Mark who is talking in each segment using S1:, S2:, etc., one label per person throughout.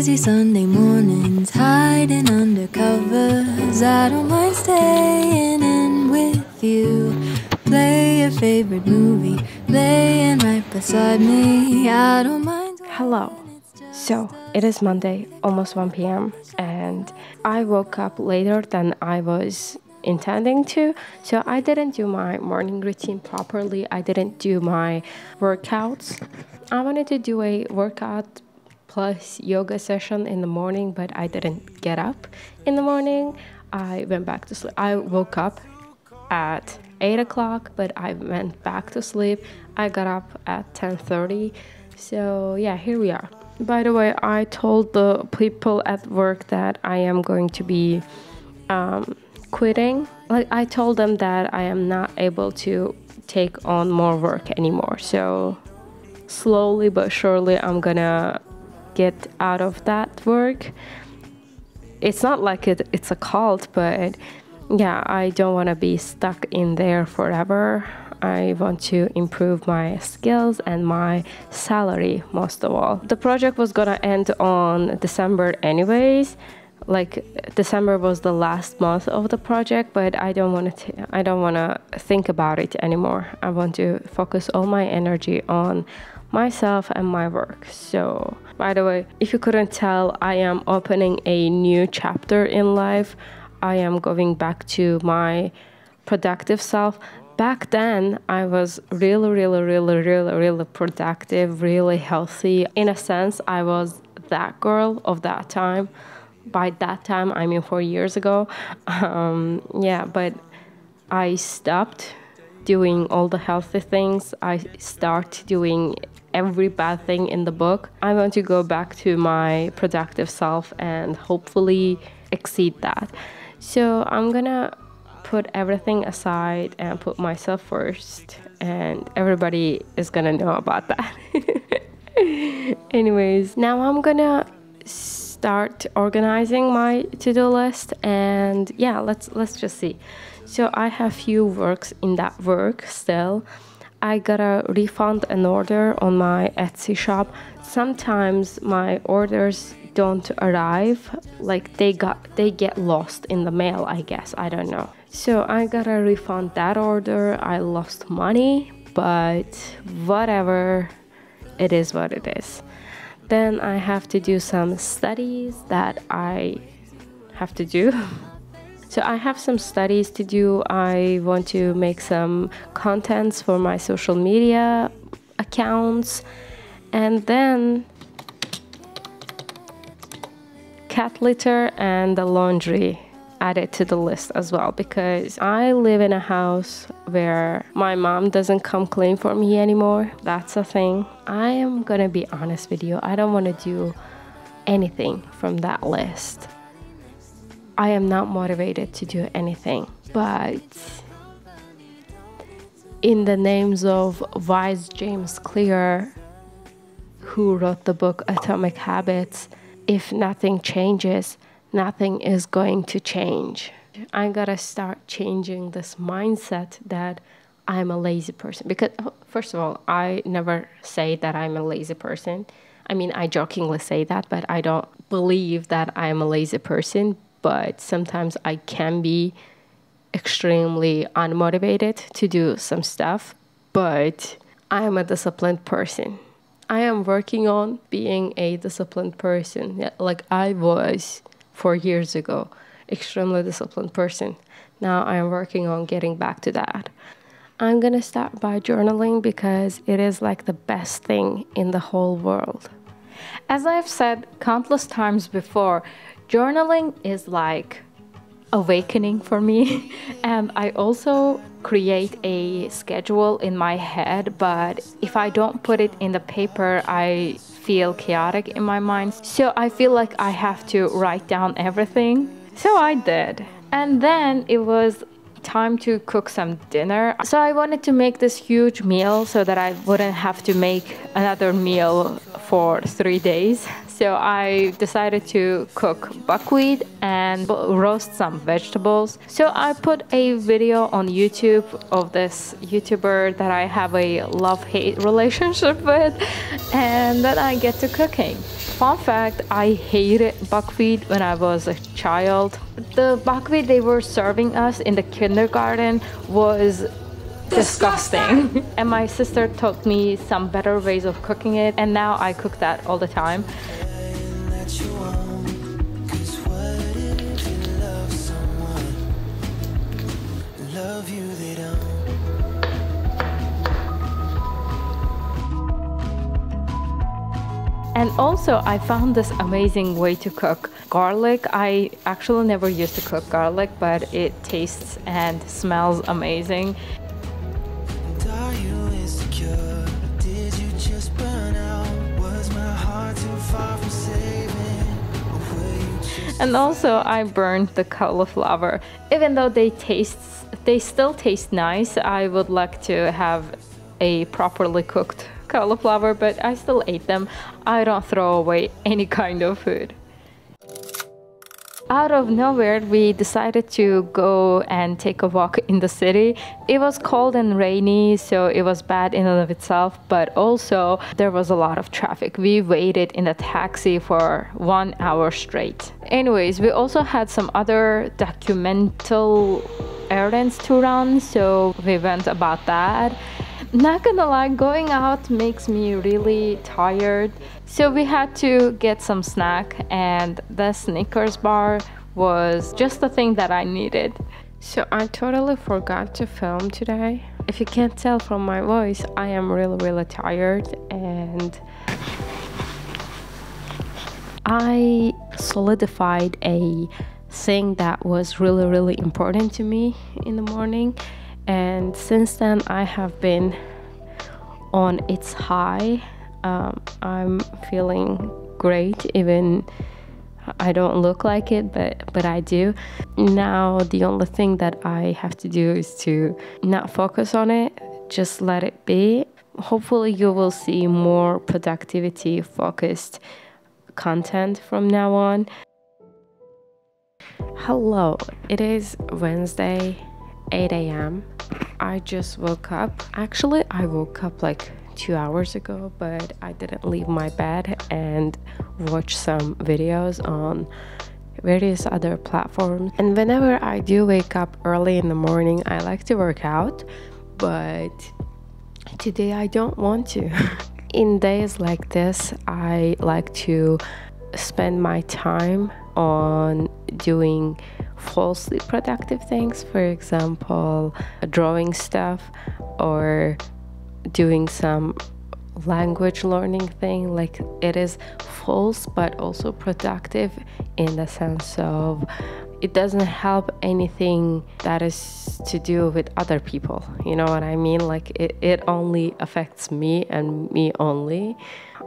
S1: lazy Sunday mornings, hiding under covers. I don't mind staying in with you. Play your favorite movie, laying right beside me. I don't mind.
S2: Hello. So, it is Monday, almost 1 p.m. and I woke up later than I was intending to. So I didn't do my morning routine properly. I didn't do my workouts. I wanted to do a workout plus yoga session in the morning, but I didn't get up in the morning. I went back to sleep. I woke up at 8 o'clock, but I went back to sleep. I got up at 10:30. So yeah, here we are. By the way, I told the people at work that I am going to be quitting. Like, I told them that I am not able to take on more work anymore. So slowly but surely I'm gonna get out of that work. It's not like it's a cult, but yeah, I don't want to be stuck in there forever. I want to improve my skills and my salary most of all. The project was gonna end on December anyways. Like, December was the last month of the project, but I don't want to think about it anymore. I want to focus all my energy on myself and my work. So, by the way, if you couldn't tell, I am opening a new chapter in life. I am going back to my productive self. Back then, I was really productive, really healthy. In a sense, I was that girl of that time. By that time, I mean 4 years ago. But I stopped doing all the healthy things. I started doing every bad thing in the book. I want to go back to my productive self and hopefully exceed that. So I'm gonna put everything aside and put myself first, and everybody is gonna know about that. Anyways, now I'm gonna start organizing my to-do list, and yeah, let's just see. So I have few works in that work still. I gotta refund an order on my Etsy shop. Sometimes my orders don't arrive, like they get lost in the mail, I guess. I don't know. So I gotta refund that order. I lost money, but whatever, it is what it is. Then I have to do some studies that I have to do. So I have some studies to do. I want to make some contents for my social media accounts, and then cat litter and the laundry added to the list as well, because I live in a house where my mom doesn't come clean for me anymore. That's a thing. I am gonna be honest with you. I don't want to do anything from that list. I am not motivated to do anything. But in the names of wise James Clear, who wrote the book Atomic Habits, if nothing changes, nothing is going to change. I gotta start changing this mindset that I'm a lazy person. Because, first of all, I never say that I'm a lazy person. I mean, I jokingly say that, but I don't believe that I'm a lazy person. But sometimes I can be extremely unmotivated to do some stuff. But I am a disciplined person. I am working on being a disciplined person, like I was 4 years ago, extremely disciplined person. Now I am working on getting back to that. I'm gonna start by journaling because it is like the best thing in the whole world.
S3: As I've said countless times before, journaling is like awakening for me. And I also create a schedule in my head, but if I don't put it in the paper, I feel chaotic in my mind. So I feel like I have to write down everything. So I did. And then it was time to cook some dinner. So I wanted to make this huge meal so that I wouldn't have to make another meal for 3 days. So I decided to cook buckwheat and roast some vegetables. So I put a video on YouTube of this YouTuber that I have a love-hate relationship with, and then I get to cooking. Fun fact, I hated buckwheat when I was a child. The buckwheat they were serving us in the kindergarten was disgusting. And my sister taught me some better ways of cooking it, and now I cook that all the time. And also I found this amazing way to cook garlic. I actually never used to cook garlic, but it tastes and smells amazing. And also I burned the cauliflower. Even though they still taste nice, I would like to have a properly cooked cauliflower, but I still ate them. I don't throw away any kind of food. Out of nowhere, we decided to go and take a walk in the city. It was cold and rainy, so it was bad in and of itself, but also there was a lot of traffic. We waited in the taxi for 1 hour straight. Anyways, we also had some other documental errands to run, so we went about that. Not gonna lie, going out makes me really tired. So we had to get some snack, and the Snickers bar was just the thing that I needed.
S2: So I totally forgot to film today. If you can't tell from my voice, I am really tired, and I solidified a thing that was really important to me in the morning. And since then I have been on its high. I'm feeling great, even I don't look like it, but I do. Now the only thing that I have to do is to not focus on it, just let it be. Hopefully you will see more productivity focused content from now on. Hello, it is Wednesday, 8 a.m. I just woke up. Actually, I woke up like 2 hours ago, but I didn't leave my bed and watch some videos on various other platforms. And whenever I do wake up early in the morning, I like to work out, but today I don't want to. In days like this, I like to spend my time on doing falsely productive things, for example drawing stuff or doing some language learning thing. Like, it is false but also productive in the sense of it doesn't help anything that is to do with other people, you know what I mean? Like it only affects me and me only.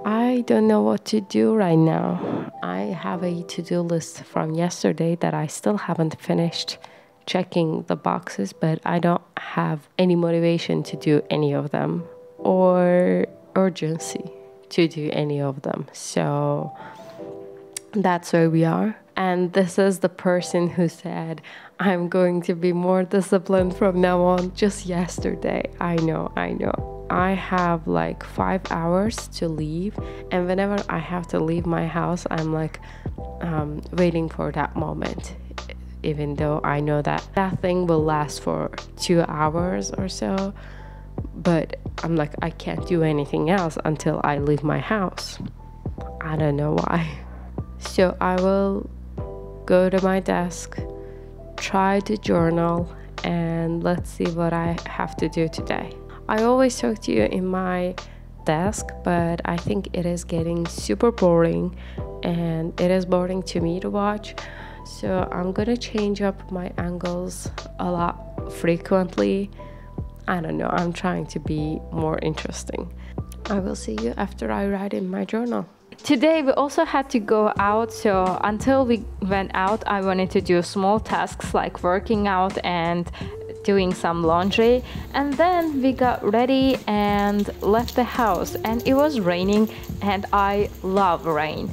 S2: I don't know what to do right now. I have a to-do list from yesterday that I still haven't finished checking the boxes, but I don't have any motivation to do any of them or urgency to do any of them. So that's where we are. And this is the person who said, I'm going to be more disciplined from now on, just yesterday. I know. I have like 5 hours to leave, and whenever I have to leave my house, I'm like waiting for that moment, even though I know that that thing will last for 2 hours or so. But I'm like, I can't do anything else until I leave my house. I don't know why. So I will go to my desk, try to journal, and let's see what I have to do today. I always talk to you in my desk, but I think it is getting super boring, and it is boring to me to watch. So I'm gonna change up my angles a lot frequently. I don't know, I'm trying to be more interesting. I will see you after I write in my journal.
S3: Today we also had to go out, so until we went out, I wanted to do small tasks like working out and doing some laundry. And then we got ready and left the house, and it was raining, and I love rain.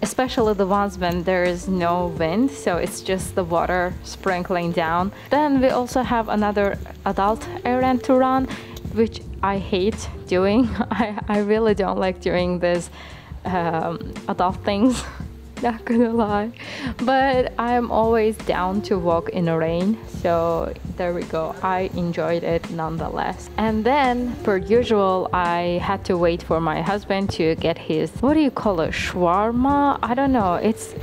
S3: especially the ones when there is no wind, so it's just the water sprinkling down. Then we also have another adult errand to run, which I hate doing. I really don't like doing this adult things. Not gonna lie, but I'm always down to walk in the rain, so there we go. I enjoyed it nonetheless. And then, per usual, I had to wait for my husband to get his, what do you call it, shawarma? I don't know,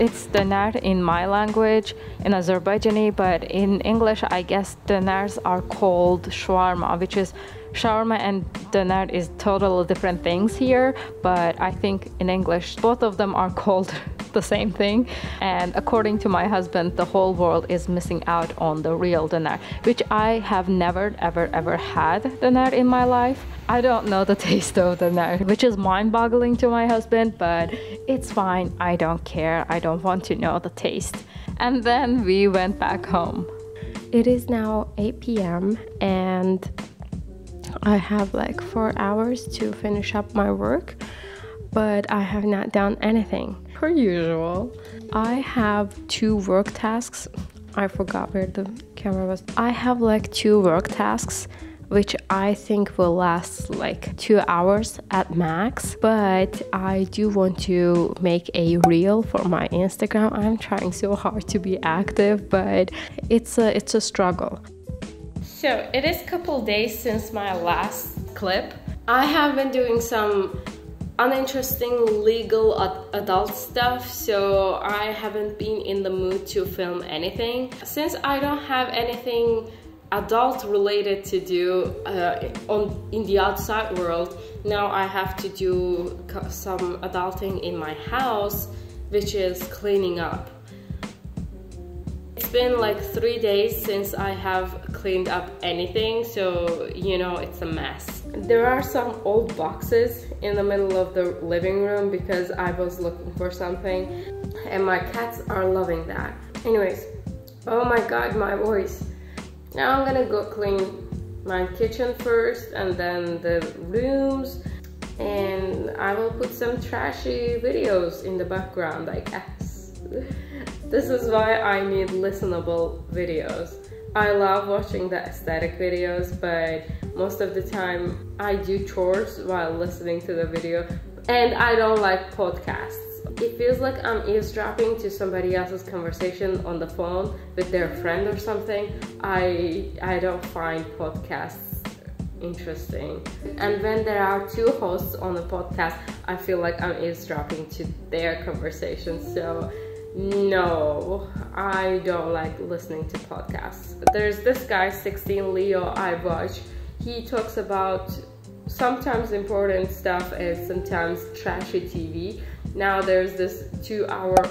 S3: it's doner in my language, in Azerbaijani, but in English I guess doners are called shawarma, which is shawarma and doner is totally different things here, but I think in English both of them are called the same thing. And according to my husband, the whole world is missing out on the real doner, which I have never ever had doner in my life. I don't know the taste of doner, which is mind-boggling to my husband, but it's fine. I don't care. I don't want to know the taste. And then we went back home.
S2: It is now 8 p.m. and I have like 4 hours to finish up my work, but I have not done anything. Per usual, I have 2 work tasks. I forgot where the camera was. I have like 2 work tasks, which I think will last like 2 hours at max, but I do want to make a reel for my Instagram. I'm trying so hard to be active, but it's a struggle. So it is a couple days since my last clip. I have been doing some uninteresting legal adult stuff, so I haven't been in the mood to film anything. Since I don't have anything adult related to do in the outside world, now I have to do some adulting in my house, which is cleaning up. It's been like 3 days since I have cleaned up anything, so you know it's a mess. There are some old boxes in the middle of the living room because I was looking for something, and my cats are loving that. Anyways, oh my god, my voice. Now I'm gonna go clean my kitchen first and then the rooms, and I will put some trashy videos in the background, I guess. This is why I need listenable videos. I love watching the aesthetic videos, but most of the time I do chores while listening to the video, and I don't like podcasts. It feels like I'm eavesdropping to somebody else's conversation on the phone with their friend or something. I don't find podcasts interesting. And when there are 2 hosts on a podcast, I feel like I'm eavesdropping to their conversation. So no, I don't like listening to podcasts. There's this guy, 16 Leo, I watch. He talks about sometimes important stuff and sometimes trashy TV. Now there's this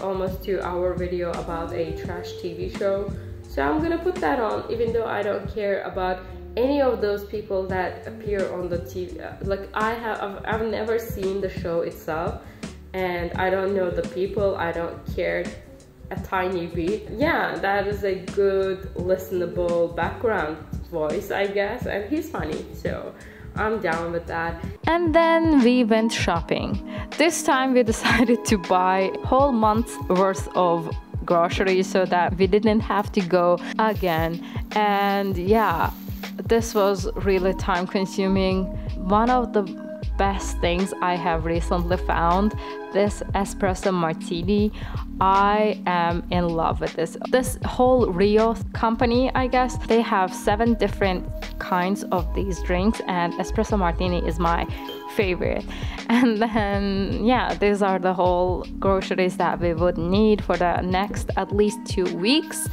S2: almost 2 hour video about a trash TV show. So I'm gonna put that on, even though I don't care about any of those people that appear on the TV. Like I've never seen the show itself, and I don't know the people. I don't care a tiny bit. Yeah, that is a good listenable background voice, I guess, and he's funny, so I'm down with that.
S3: And then we went shopping. This time we decided to buy whole month's worth of groceries so that we didn't have to go again. And yeah, this was really time consuming. One of the best things I have recently found, this espresso martini. I am in love with this whole Rio company, I guess. They have 7 different kinds of these drinks, and espresso martini is my favorite. And then yeah, these are the whole groceries that we would need for the next at least 2 weeks,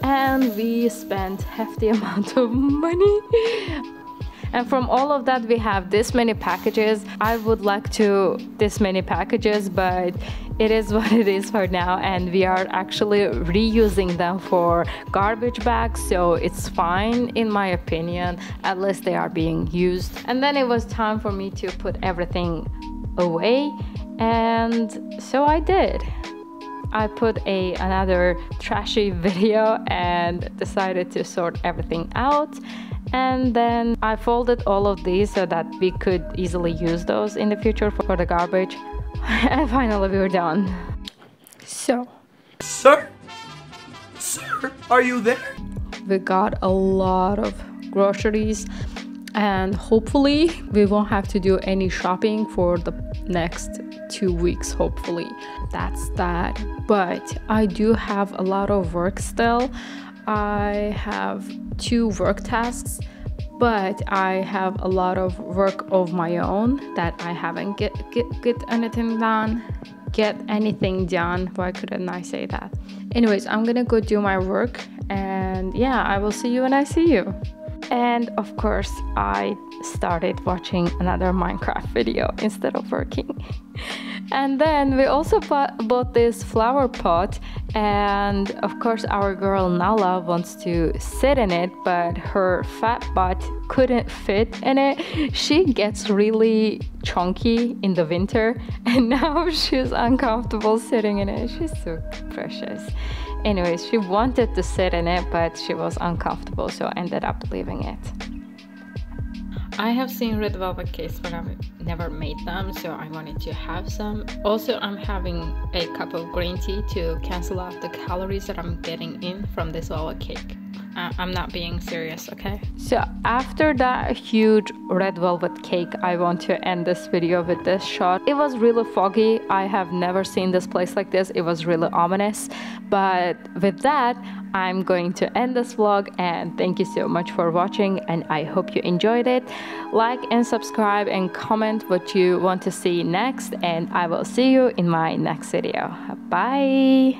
S3: and we spent hefty amount of money. And from all of that, we have this many packages. I would like to this many packages, but it is what it is for now, and we are actually reusing them for garbage bags, so it's fine in my opinion. At least they are being used. And then it was time for me to put everything away, and so I did. I put another trashy video and decided to sort everything out. And then I folded all of these so that we could easily use those in the future for the garbage. And finally we were done.
S2: So,
S4: Sir? Sir, are you there?
S2: we got a lot of groceries, and hopefully we won't have to do any shopping for the next 2 weeks. Hopefully that's that, but I do have a lot of work still. I have 2 work tasks, but I have a lot of work of my own that I haven't get anything done. Why couldn't I say that? Anyways, I'm gonna go do my work, and yeah, I will see you when I see you. And of course, I started watching another Minecraft video instead of working. And then we also bought this flower pot, and of course our girl Nala wants to sit in it, but her fat butt couldn't fit in it. She gets really chunky in the winter, and now she's uncomfortable sitting in it. She's so precious. Anyways, she wanted to sit in it, but she was uncomfortable, so ended up leaving it. I have seen red velvet cakes, but I've never made them, so I wanted to have some. Also, I'm having a cup of green tea to cancel out the calories that I'm getting in from this velvet cake. I'm not being serious, okay? So after that huge red velvet cake, I want to end this video with this shot. It was really foggy. I have never seen this place like this. It was really ominous. But with that, I'm going to end this vlog, and thank you so much for watching, and I hope you enjoyed it. Like and subscribe and comment what you want to see next, and I will see you in my next video. Bye!